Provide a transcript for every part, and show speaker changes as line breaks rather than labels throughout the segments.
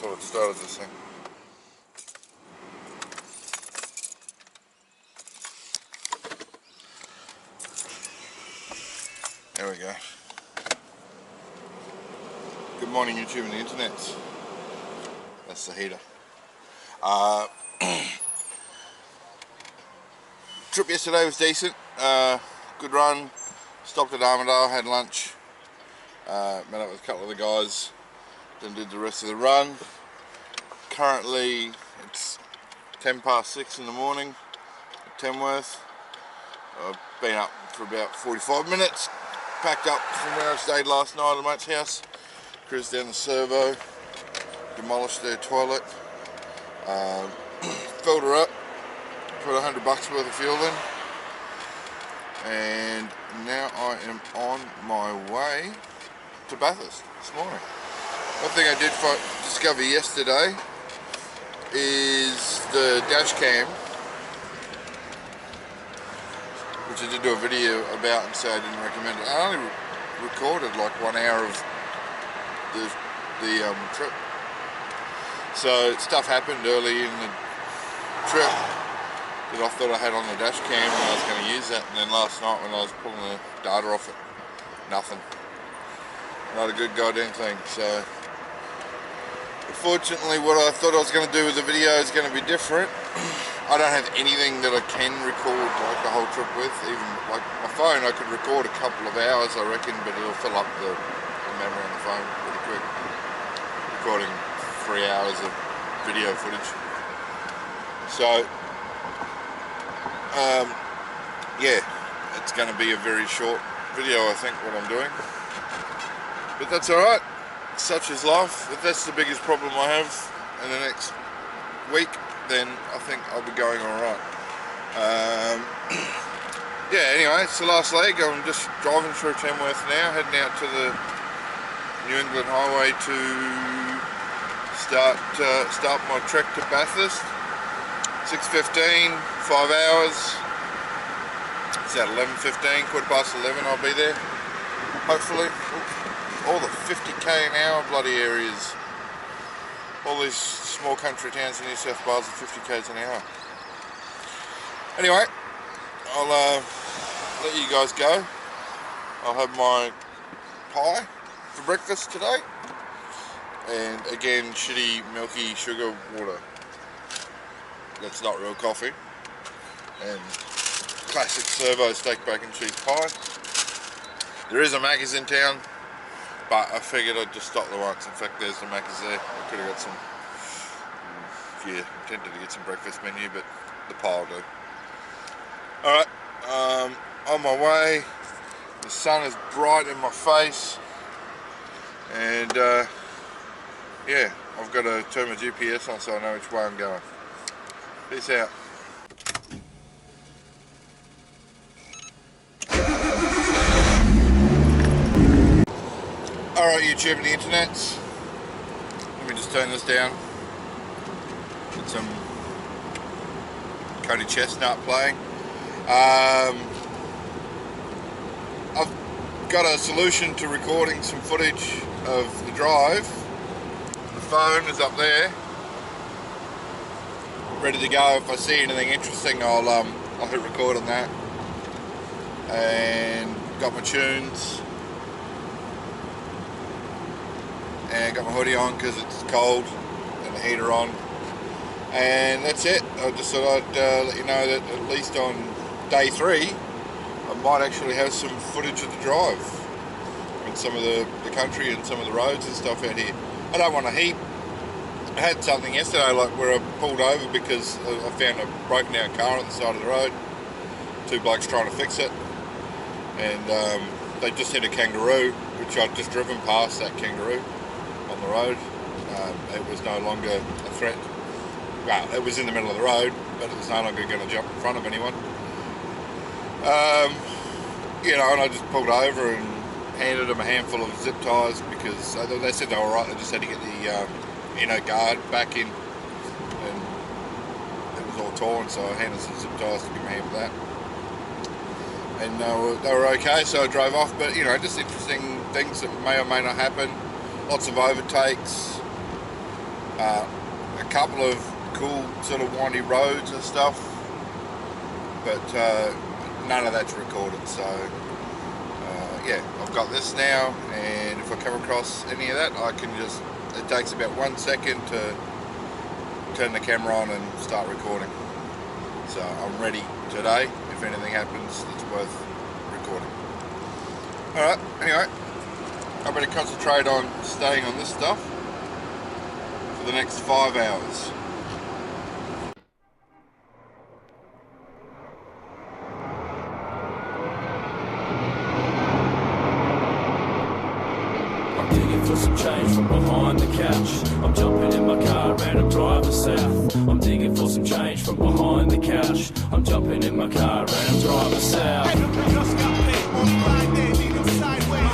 thought it started this thing. There we go. Good morning, YouTube and the internet. That's the heater. Trip yesterday was decent. Good run. Stopped at Armadale, had lunch. Met up with a couple of the guys. Then did the rest of the run. Currently it's 6:10 in the morning at Tamworth. I've been up for about 45 minutes. Packed up from where I stayed last night at a mate's house. Cruised down the servo. Demolished their toilet. Filled her up. Put $100 worth of fuel in. And now I am on my way to Bathurst this morning. One thing I did discover yesterday is the dash cam, which I did do a video about and say I didn't recommend it. I only recorded like 1 hour of the trip. So stuff happened early in the trip that I thought I had on the dash cam and I was going to use that, and then last night when I was pulling the data off it, nothing. Not a good goddamn thing. So unfortunately what I thought I was going to do with the video is going to be different. I don't have anything that I can record like the whole trip with. Even like my phone, I could record a couple of hours I reckon, but it'll fill up the memory on the phone pretty quick. Recording 3 hours of video footage. So yeah, it's going to be a very short video, I think, what I'm doing. But that's alright. Such is life. If that's the biggest problem I have in the next week, then I think I'll be going alright. Yeah, anyway, it's the last leg. I'm just driving through Tamworth now, heading out to the New England Highway to start my trek to Bathurst. 6:15, 5 hours. It's at 11:15, 11:15 I'll be there. Hopefully. All the 50k an hour bloody areas. All these small country towns in New South Wales are 50k's an hour. Anyway, I'll let you guys go. I'll have my pie for breakfast today. And again, shitty milky sugar water. That's not real coffee. And classic servo steak bacon cheese pie. There is a Macca's in town, but I figured I'd just stop there once. In fact, there's the Macca's there. I could have got some, yeah, tempted to get some breakfast menu, but the pie will do. Alright, on my way. The sun is bright in my face. And yeah, I've got to turn my GPS on so I know which way I'm going. Peace out. Alright, YouTube and the internets. Let me just turn this down. Get some Cody Chestnut playing. I've got a solution to recording some footage of the drive. The phone is up there, ready to go. If I see anything interesting, I'll hit record on that. And got my tunes. And got my hoodie on because it's cold and the heater on, and that's it. I just thought I'd let you know that at least on day 3 I might actually have some footage of the drive and some of the country and some of the roads and stuff out here. I don't want a heap. I had something yesterday like where I pulled over because I found a broken down car on the side of the road. 2 blokes trying to fix it, and they just hit a kangaroo, which I'd just driven past that kangaroo on the road. It was no longer a threat. Well, it was in the middle of the road, but it was no longer going to jump in front of anyone. You know, and I just pulled over and handed them a handful of zip ties because they said they were right. They just had to get the inner guard back in, and it was all torn, so I handed some zip ties to give me a hand with that. And they were okay, so I drove off. But you know, just interesting things that may or may not happen. Lots of overtakes, A couple of cool sort of windy roads and stuff, but none of that's recorded. So yeah, I've got this now, and if I come across any of that, I can just, it takes about 1 second to turn the camera on and start recording. So I'm ready today if anything happens that's worth recording. Alright, anyway, I better concentrate on staying on this stuff for the next 5 hours.
For some change from behind the couch, I'm jumping in my car and I'm driving south. I'm digging for some change from behind the couch. I'm jumping in my car and I'm driving south. Just got paid on Friday, need them sideways.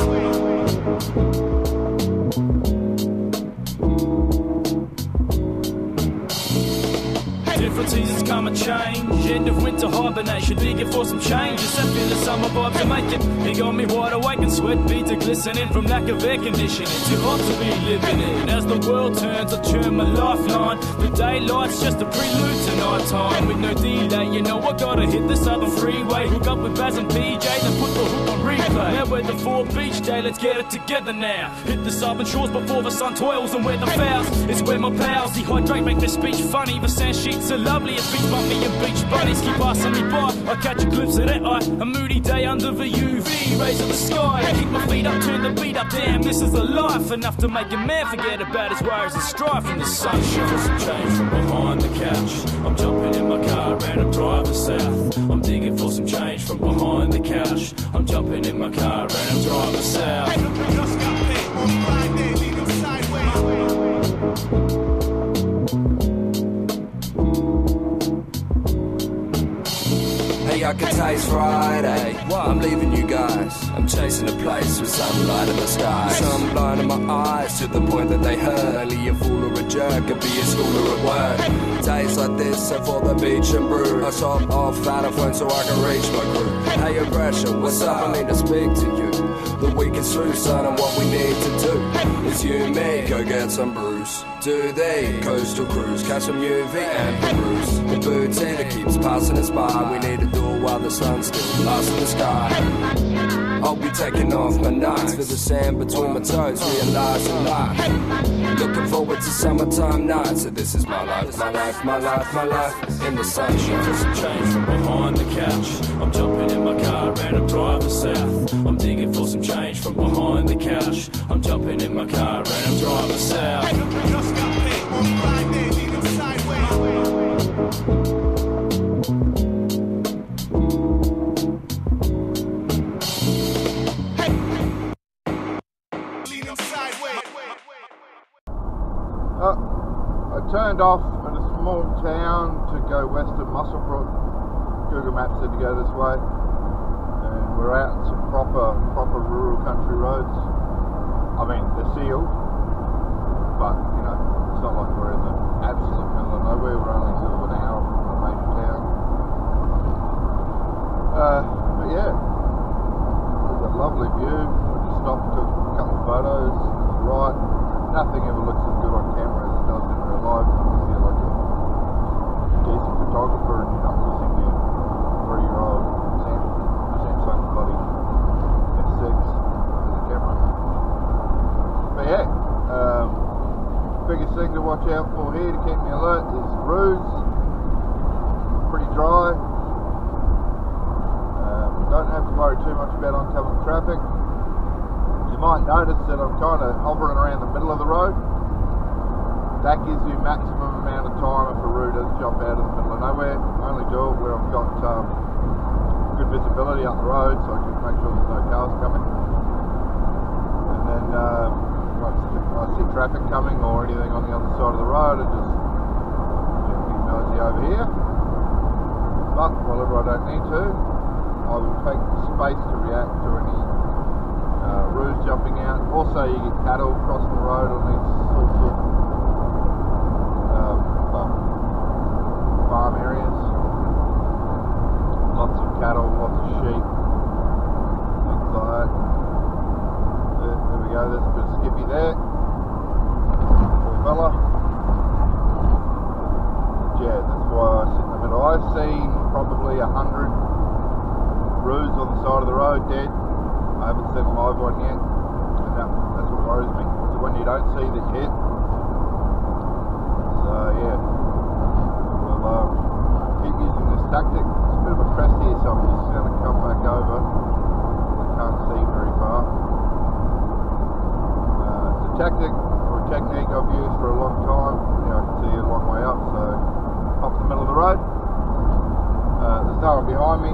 Different seasons come and change. End of winter hibernation, digging for some change. It's that feel the summer vibes are making. He got me wide awake and sweat beads are glistening from lack of air conditioning. Too hot to be living in. As the world turns, I turn my lifeline. The daylight's just a prelude to night time. With no delay, you know I gotta hit the southern freeway. Hook up with Baz and PJ, then put the hook on replay. Now we're the 4 beach day, let's get it together now. Hit the southern shores before the sun toils, and where the fouls, it's where my pals dehydrate, make their speech funny. The sand sheets are lovely as beach bumpy and beach buddies keep passing me by. I catch a glimpse of that eye, a moody day under the UV rays of the sky. I keep my feet up, turn the beat up, damn this is the life. Enough to make a man forget about his worries and strife from the sunshine. For some change from behind the couch, I'm jumping in my car and I'm driving south. I'm digging for some change from behind the couch. I'm jumping in my car and I'm driving south. Just got paid on Friday, need them sideways.
I can taste Friday. I'm leaving you guys. I'm chasing a place with sunlight in the sky. Sun blinding my eyes to the point that they hurt. Only a fool or a jerk could be a schooler at work. Days like this are for the beach and brew. I top off out of phone so I can reach my crew. Hey aggression, what's up? I need to speak to you. The week is through, son, and what we need to do is you and me go get some brews. Do the coastal cruise, catch some UV and peruse the booty that keeps passing us by. We need to do it while the sun's still lost in the sky. I'll be taking off my nights for the sand between my toes, realizing life. Looking forward to summertime nights. So this is my life, my life, my life, my life in the sunshine.
For some change from behind the couch, I'm jumping in my car and I'm driving south. I'm digging for some change from behind the couch. I'm jumping in my car and I'm driving south. Just got paid on Friday, need them sideways.
I turned off in a small town to go west of Muswellbrook. Google Maps said to go this way, and we're out in some proper rural country roads. I mean, they're sealed, but you know, it's not like we're in the absolute middle of nowhere. We're only sort of an hour from a major town. But yeah, there's a lovely view. We just stopped, took a couple of photos to the right. Nothing ever looks as good on camera as it does in real life. If you're like a decent photographer and you're not using your 3-year-old Samsung bloody S6 as a camera. But yeah, biggest thing to watch out for here to keep me alert is roads. Pretty dry. Don't have to worry too much about oncoming traffic. You might notice that I'm kind of hovering around the middle of the road. That gives you maximum amount of time if a road does jump out of the middle of nowhere. I only do it where I've got good visibility up the road, so I can make sure there's no cars coming. And then once I see traffic coming or anything on the other side of the road, I just gently nosy over here. But whenever I don't need to, I will take the space to react to any roos jumping out. Also, you get cattle crossing the road on these sorts of farm areas. Lots of cattle, lots of sheep, things like that. There we go, there's a bit of Skippy there. Poor fella. be 100 roos on the side of the road dead. I haven't seen a live one yet, and that's what worries me. So when you don't see the hit, so yeah, we'll keep using this tactic. It's a bit of a crest here, so I'm just going to come back over. I can't see very far. It's a tactic or a technique I've used for a long time. Yeah, I can see a long way up, so off the middle of the road. There's no one behind me.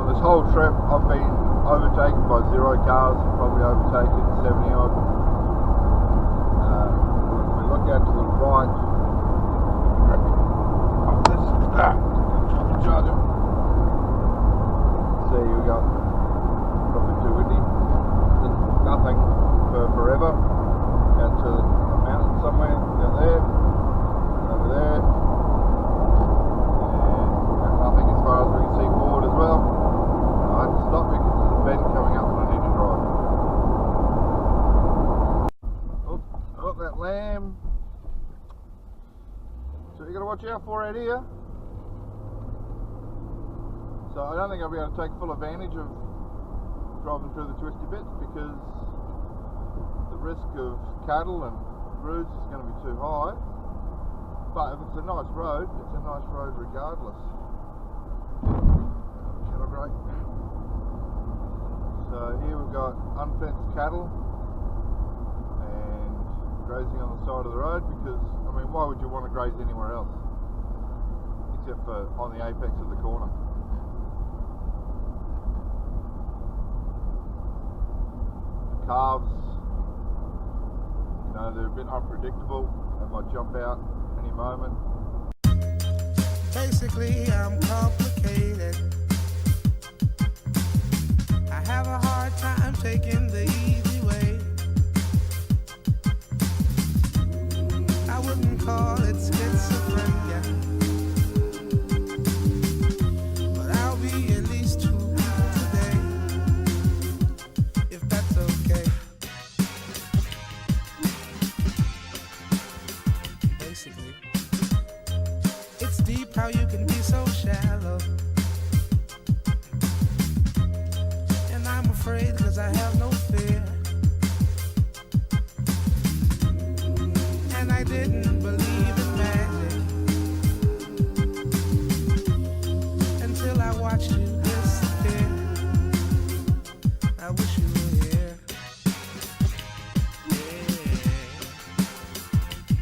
On this whole trip I've been overtaken by 0 cars, probably overtaken 70 odd. If we look out to the right, charger. See, we got probably too windy. There's nothing for forever. Out to a mountain somewhere, down there, over there. Nothing as far as we can see forward as well. I have to stop because there's a bend coming up and I need to drive. Oh, that lamb. So you got to watch out for it here. So I don't think I'll be able to take full advantage of driving through the twisty bits because the risk of cattle and roads is going to be too high. But if it's a nice road, it's a nice road regardless. Cattle brake. So here we've got unfenced cattle and grazing on the side of the road because, I mean, why would you want to graze anywhere else? Except for on the apex of the corner. The calves, you know, they're a bit unpredictable. They might jump out any moment.
Basically, I'm complicated. I have a hard time taking the easy way. I wouldn't call it schizophrenia, but I'll be at least true today, if that's okay. Basically, it's deep how you can be so shallow. And I'm afraid cause I have no fear. And I didn't believe in magic until I watched you disappear. I wish you were here. Yeah.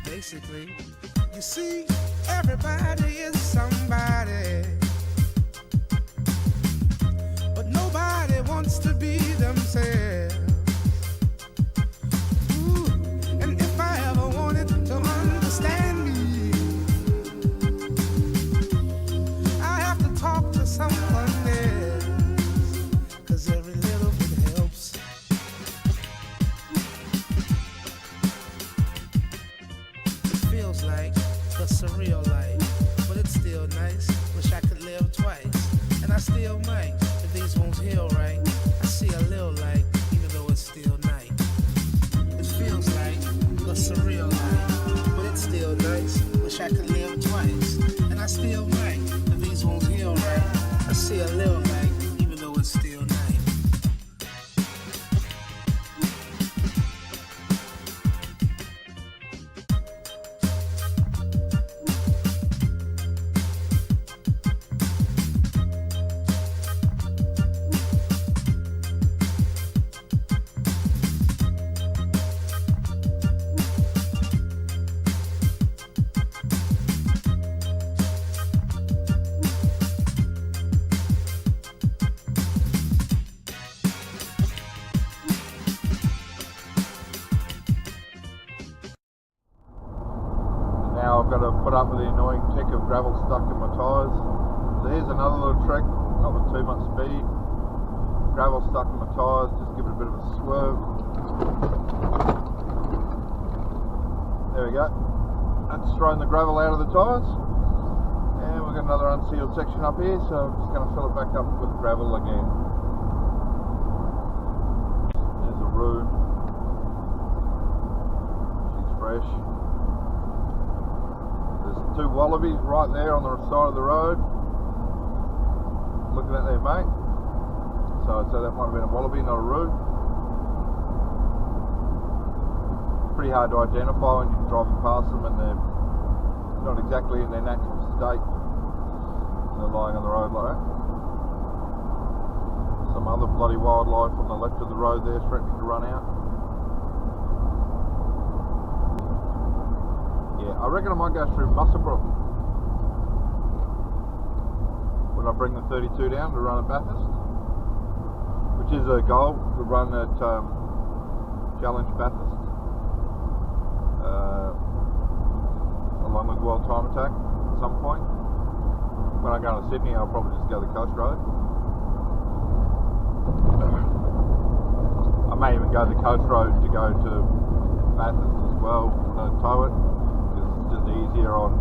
Basically, you see, everybody is somebody, but nobody wants to be themselves. Ooh, and if I ever wanted to understand me, I have to talk to someone else, cause every little bit helps. It feels like a surreal life, but it's still nice. Wish I could live twice, and I still might. If these wounds heal right, I see a little light, even though it's still night. It feels like a surreal life, but it's still nice. Wish I could live twice, and I still might. If these wounds heal right, I see a little light, even though it's still night.
Now I've got to put up with the annoying tick of gravel stuck in my tyres. So here's another little trick, not with too much speed. Gravel stuck in my tyres, just give it a bit of a swerve. There we go. That's thrown the gravel out of the tyres. And we've got another unsealed section up here, so I'm just going to fill it back up with gravel again. There's a roo. She's fresh. There's two wallabies right there on the side of the road. looking at there, mate. So I'd say that might have been a wallaby, not a roo. Pretty hard to identify when you're driving past them and they're not exactly in their natural state. They're lying on the road like that. Some other bloody wildlife on the left of the road there threatening to run out. Yeah, I reckon I might go through Musselburgh when I bring the 32 down to run at Bathurst, which is a goal to run at Challenge Bathurst, along with World Time Attack at some point. When I go to Sydney, I'll probably just go the coast road. I may even go the coast road to go to Bathurst as well, tow it. It's just easier on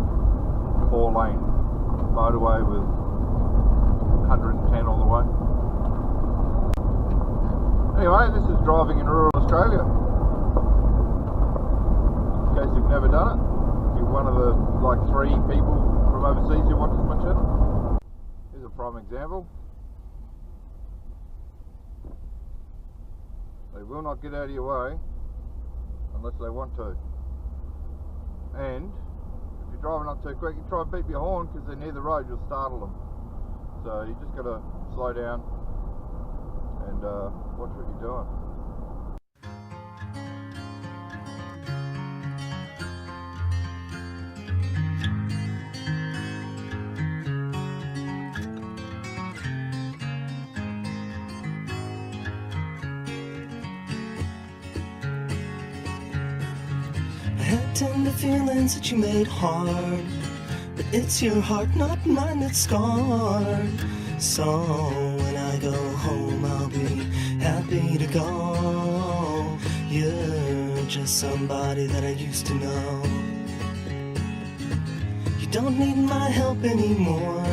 4-lane motorway with 110 all the way. Anyway, this is driving in rural Australia. In case you've never done it, if you're one of the like 3 people from overseas who watches my channel. Here's a prime example. They will not get out of your way unless they want to. And if you're driving up too quick, you try and beep your horn because they're near the road, you'll startle them. So you just got to slow down and watch what you're doing.
Tender feelings that you made hard, but it's your heart, not mine, that's scarred. So when I go home, I'll be happy to go. You're just somebody that I used to know. You don't need my help anymore.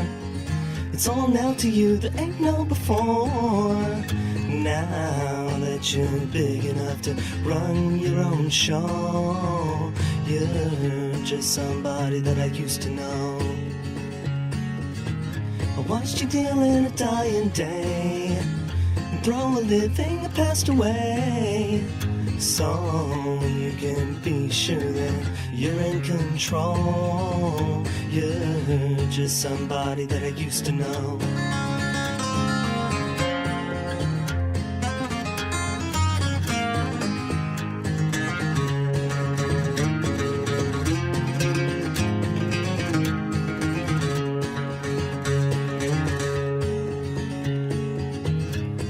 It's all now to you, there ain't no before. Now that you're big enough to run your own show, you're just somebody that I used to know. I watched you deal in a dying day and throw a living that passed away. So you can be sure that you're in control. You're just somebody that I used to know.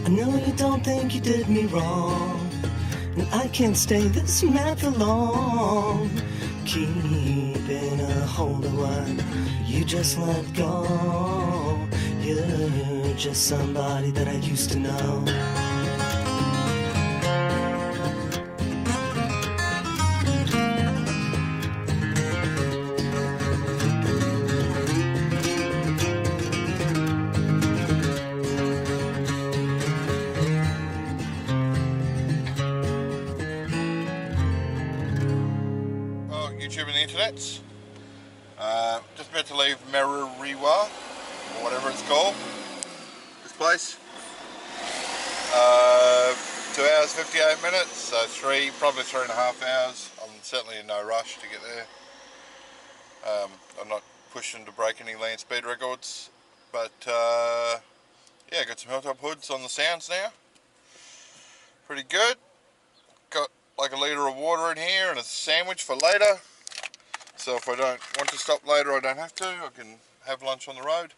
I know you don't think you did me wrong, and I can't stay this mad for long. Keeping a hold of what you just let go. You're just somebody that I used to know.
YouTube and the internets. Just about to leave Merriwa, or whatever it's called, this place. 2 hours 58 minutes, so probably 3.5 hours. I'm certainly in no rush to get there. I'm not pushing to break any land speed records, but yeah, got some hilltop hoods on the sounds now. Pretty good. Got like a litre of water in here and a sandwich for later. So if I don't want to stop later, I don't have to. I can have lunch on the road.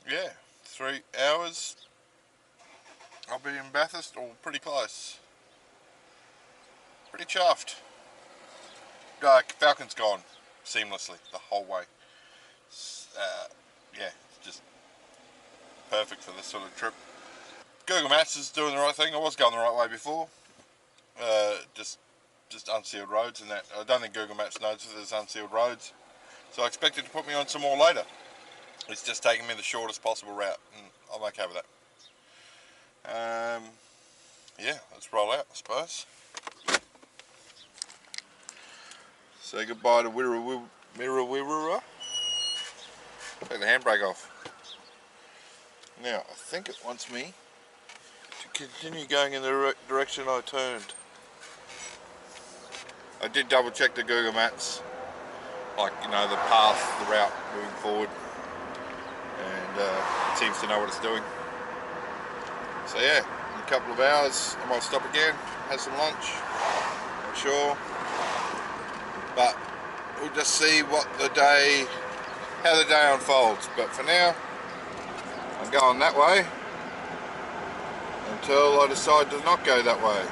Yeah, 3 hours. I'll be in Bathurst, or pretty close. Pretty chuffed. Falcon's gone seamlessly the whole way. Yeah, it's just perfect for this sort of trip. Google Maps is doing the right thing. I was going the right way before. Just unsealed roads and that. I don't think Google Maps knows if there's unsealed roads. So I expect it to put me on some more later. It's just taking me the shortest possible route, and I'm okay with that. Yeah, let's roll out, I suppose. Say goodbye to Wirrawirra. Take the handbrake off. Now, I think it wants me to continue going in the direction I turned. I did double check the Google Maps, like, you know, the path, the route moving forward, and it seems to know what it's doing. So yeah, in a couple of hours I might stop again, have some lunch, not sure, but we'll just see how the day unfolds. But for now, I'm going that way until I decide to not go that way.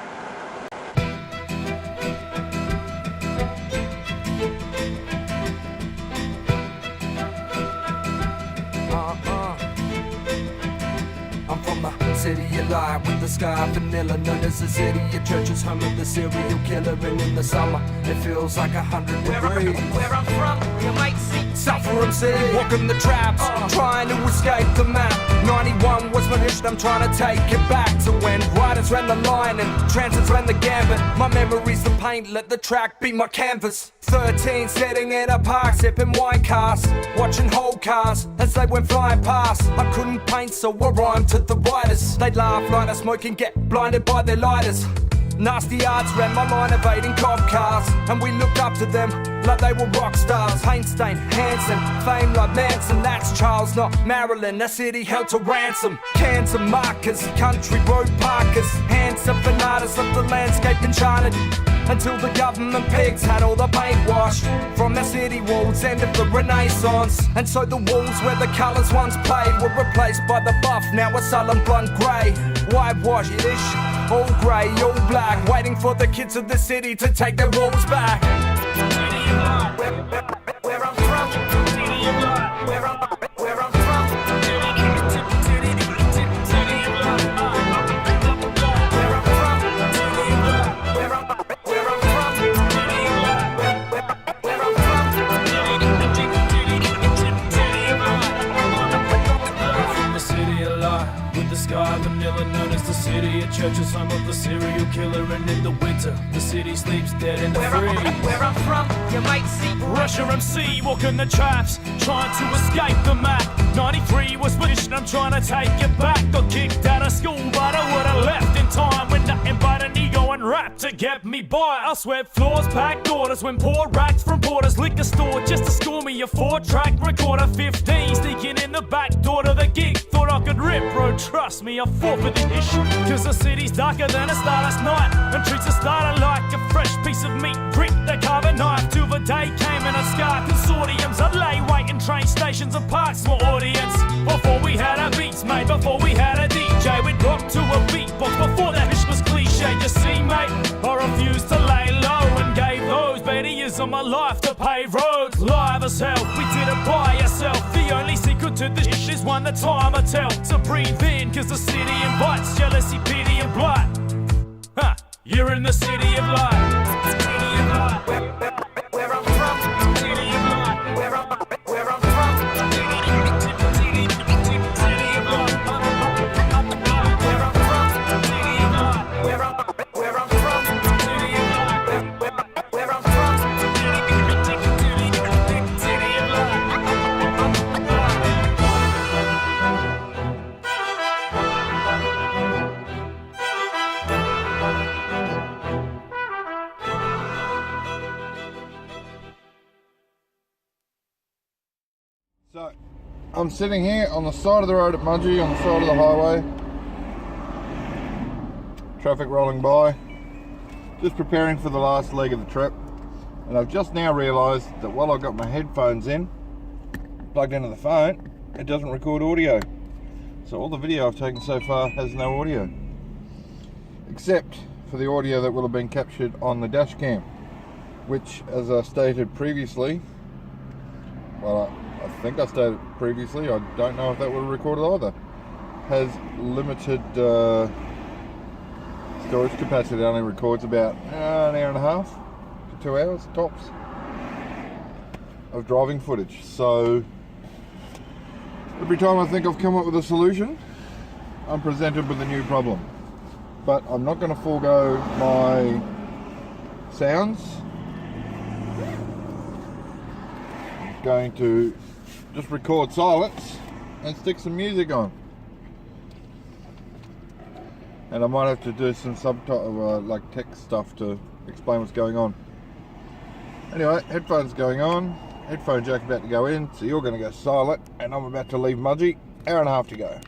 I'm from the city of light with the sky vanilla, known as the city of churches, home of the serial killer. And in the summer it feels like 100 degrees.
Where I'm from, you might see
Suffering City, walking the traps, trying to escape the map. 91 was my mission, I'm trying to take it back to when riders ran the line and transits ran the gambit. My memory's the paint, let the track be my canvas. 13 sitting in a park, sipping wine casts, watching whole cars as they went flying past. I couldn't paint, so I rhymed to the writers. They'd laugh, light a smoke and get blinded by their lighters. Nasty arts ran my mind, evading cop cars, and we looked up to them like they were rock stars. Paint stained Hanson, fame like Manson. That's Charles, not Marilyn. A city held to ransom. Cans of markers, country road parkers, hands of artists of the landscape enchanted, until the government pigs had all the paint washed from the city walls, end of the Renaissance. And so the walls where the colours once played were replaced by the buff, now a sullen blunt grey. Whitewash-ish, all grey, all black, waiting for the kids of the city to take their walls back.
where I'm from, where I'm from.
Sky vanilla, known as the city of churches, home of the serial killer. And in the winter, the city sleeps dead in the freeze.
Where I'm from, you might see
Russia MC walking the traps, trying to escape the map. 93 was finished, I'm trying to take it back. Got kicked out of school, but I would've left in time with nothing but an ego and rap to get me by. I swept floors, packed orders, when poor rats from Porter's liquor store just to score me a 4-track recorder. 15, sneaking in the back door to the gig, thought I could rip, bro, trust me, I fought for this shit. Cause the city's darker than a starless night, and treats a starter like a fresh piece of meat. Grit the carving knife till the day came in a scar consortiums. I'd lay wait in train stations and parks for audience. Before we had our beats made, before we had a DJ, we'd rock to a beatbox before that ish was cliche. You see, mate, I refused to lay low and gave those better years of my life to pave roads. Live as hell, we did it by ourselves. The only secret to this ish is one the time I tell. So breathe in, cause the city invites jealousy, pity and blood. Huh, you're in the city of light. City of light.
where I'm from,
City of light.
where I'm from.
So, I'm sitting here on the side of the road at Mudgee, on the side of the highway. Traffic rolling by. Just preparing for the last leg of the trip. And I've just now realised that while I've got my headphones in, plugged into the phone, it doesn't record audio. So all the video I've taken so far has no audio. Except for the audio that will have been captured on the dash cam. Which, as I stated previously, well, I think I stated previously, I don't know if that would have recorded either, has limited storage capacity. It only records about an hour and a half to 2 hours tops of driving footage. So every time I think I've come up with a solution, I'm presented with a new problem. But I'm not going to forego my sounds. I'm going to just record silence and stick some music on. And I might have to do some subtitle, like text stuff to explain what's going on. Anyway, headphones going on, headphone jack about to go in, so you're going to go silent, and I'm about to leave Mudgee, hour and a half to go.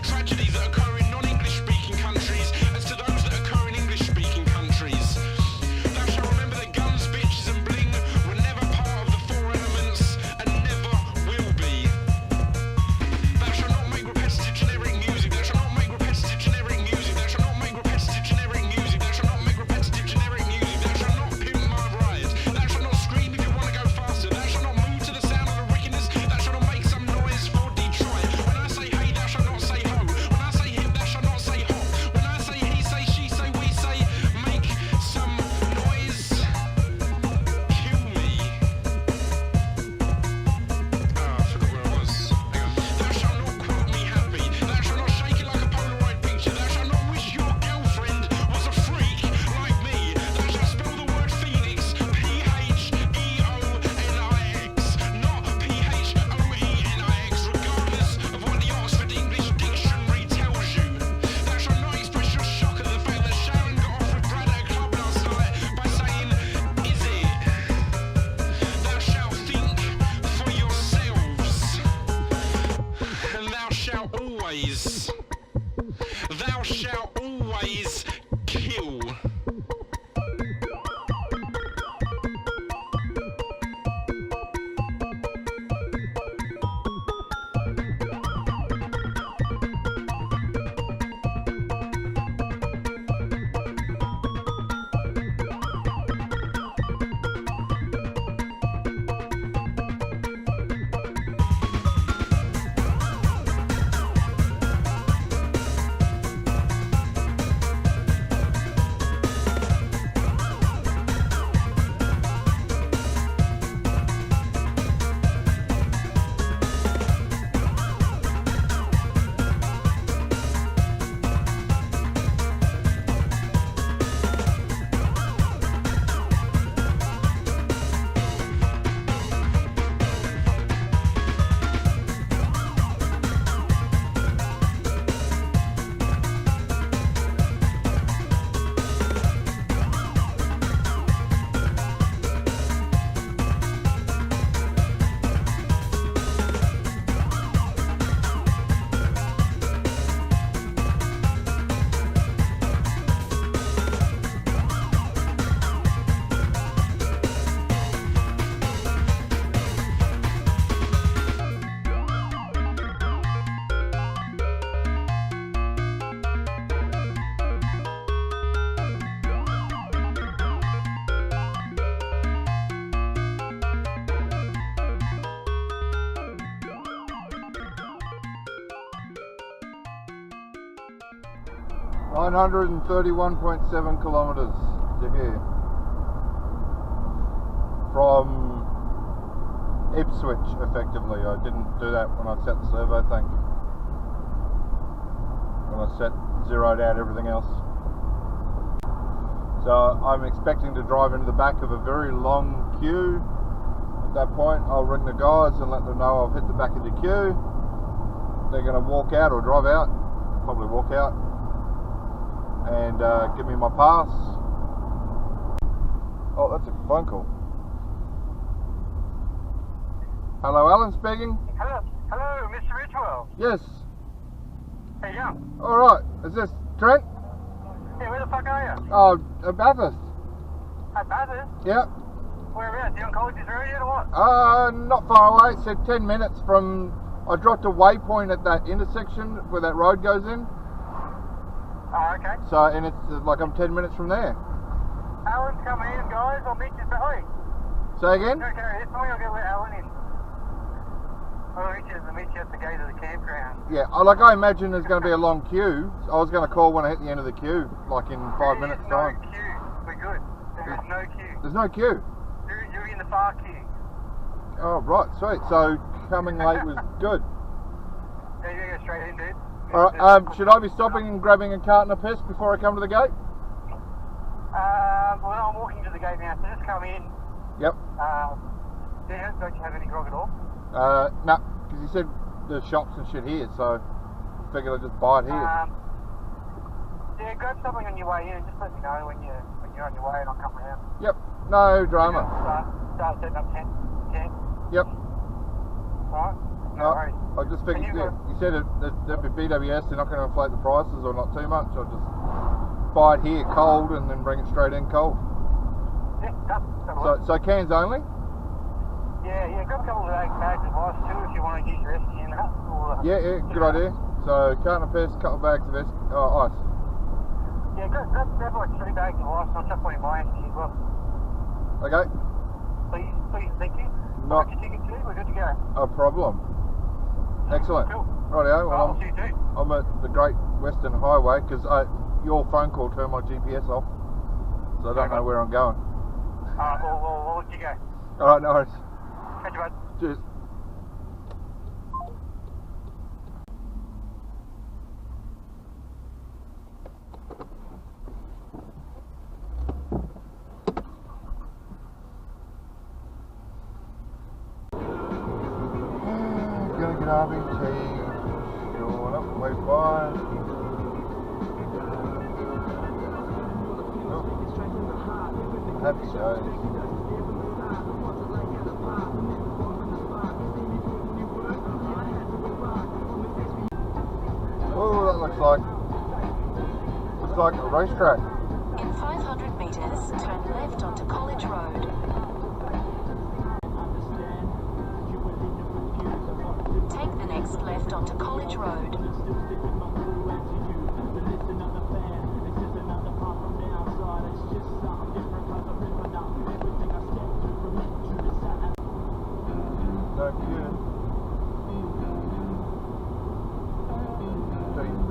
Tragedies that occur in non-English speaking countries as to those that occur in English speaking
931.7 kilometres to here. From Ipswich, effectively. I didn't do that when I set the servo thing. When I zeroed out everything else. So I'm expecting to drive into the back of a very long queue. At that point I'll ring the guys and let them know I've hit the back of the queue. They're going to walk out or drive out, probably walk out, and give me my pass. Oh, that's a phone call. Hello, Alan speaking.
Hello, Mr. Ridgewell.
Yes.
How you going?
Alright, is this Trent?
Yeah, where the fuck are you?
Oh, Bathurst.
At Bathurst?
Yep.
Whereabouts? You on College's Road yet or what?
Not far away. It said 10 minutes from... I dropped a waypoint at that intersection where that road goes in.
Oh, okay.
So, and it's like I'm 10 minutes from there.
Alan's coming in, guys. I'll meet you. Oi.
Say again?
Okay, this morning I'll go let Alan in. I'll meet you at the gate of the campground.
Yeah, I imagine there's going to be a long queue. I was going to call when I hit the end of the queue, like in 5 minutes time.
There's no queue. We're good. There is no queue.
There's no queue?
You're in the far queue.
Oh, right, sweet. So coming late was good.
Yeah, you go straight in, dude.
Alright, should I be stopping and grabbing a carton of piss before I come to the gate?
Well, I'm walking to the gate now, so just come in.
Yep.
Don't you have any grog at all?
No, because you said there's shops and shit here, so I figured I'd just buy it here.
Yeah, grab something on your way in and just let me know when you're on your way and I'll come around.
Yep, no drama.
Start setting up tent.
Yep.
Alright? No worries.
I just figured, you said there'd be BWS, they're not going to inflate the prices or not too much. I'll just buy it here cold and then bring it straight in cold.
Yeah, that'll work.
So cans only?
Yeah, grab a couple of bags of ice too if you want to use your esky in that.
Yeah, good idea. So carton of piss, couple of bags of ice.
Yeah, grab like 3 bags of ice and I'll chuck one in my esky as well.
Okay.
Please, thank you.
Not
your ticket too, we're good to go.
a problem. Excellent.
Cool.
Rightio, well
I'll see you too.
I'm at the Great Western Highway because your phone call turned my GPS off, so I don't know where I'm going.
We'll let you go.
Alright, no worries.
Catch you, bud.
Cheers. Gonna get RBT. Sure enough, way by. Oh. Happy days. Oh, that looks like a racetrack.
In 500 metres, turn left onto College Road. Take the next left onto College Road.
No queue. DB.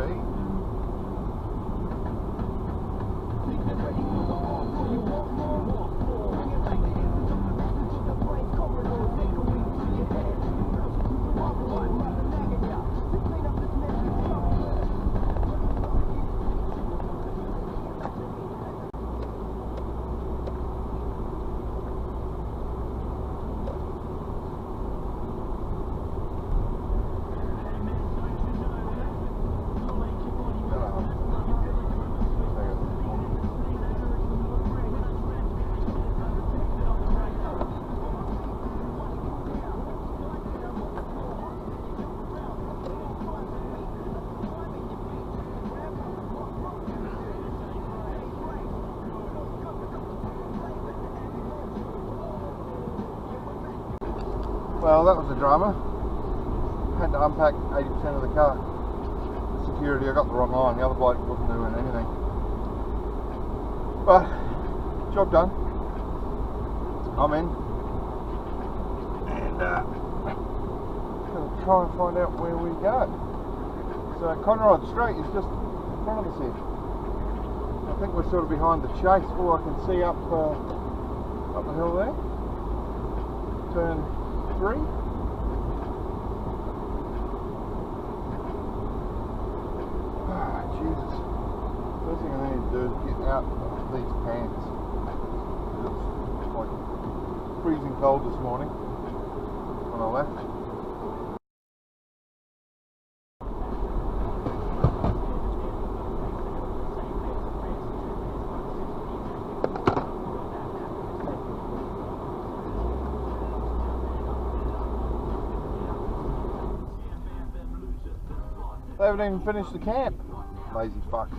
Well, that was a drama. Had to unpack 80% of the car. Security, I got the wrong line. The other bloke wasn't doing anything. But, job done. I'm in. And, gonna try and find out where we go. So, Conrod Street is just in front of us here. we're sort of behind the chase. All I can see up the hill there. Turn 3. Ah, Jesus. First thing I need to do is get out of these pants. It's like freezing cold this morning when I left. They haven't even finished the camp. Lazy fucks.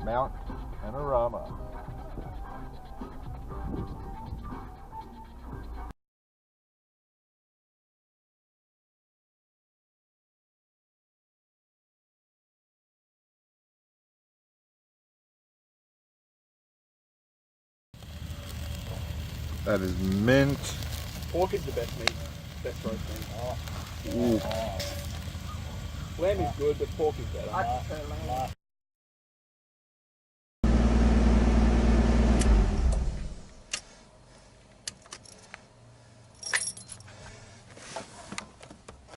Mount Panorama. That is mint.
Pork is the best meat, best roast meat.
Ooh.
Lamb is good, but pork is better.